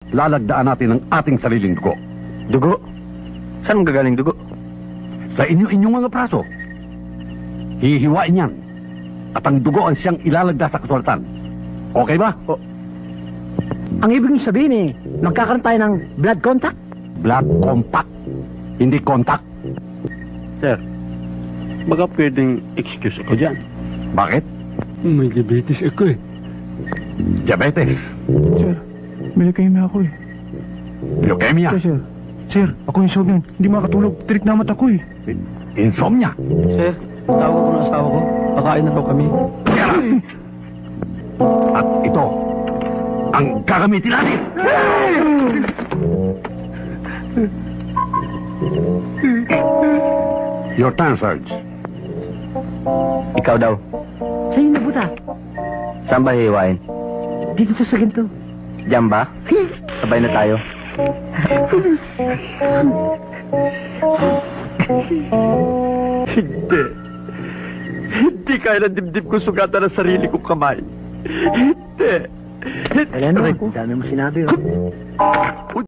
lalagdaan natin ang ating sariling dugo. Dugo? Saan gagaling dugo? Sa inyong mga praso. Hihiwain yan. At ang dugo ang siyang ilalagda sa kasulatan. Okay ba? Ang ibig nyo sabihin magkakaroon tayo ng blood contact? Blood compact. Hindi contact. Sir, baka pwedeng excuse ako dyan. Bakit? May diabetes ako eh. Diabetes. Sir, may leukemia ako eh. Leukemia. Sir. Sir, ako insomnia. Hindi makatulog. Tirik na mata ko eh. Insomnia. Sir, tawag ko ng asawa ko. Pakain na daw kami. Kaya at ito ang gagamitin natin. Your turn, Sarge. Ikaw daw. Sa'yo na buta. Saan ba hihiwain? Dito sa ginto. Diyan ba? Sabay na tayo. Hindi. Hindi kaya ng dibdib ko sugatan ang sarili kong kamay. Hindi. Wala naman. Dami mo sinabi.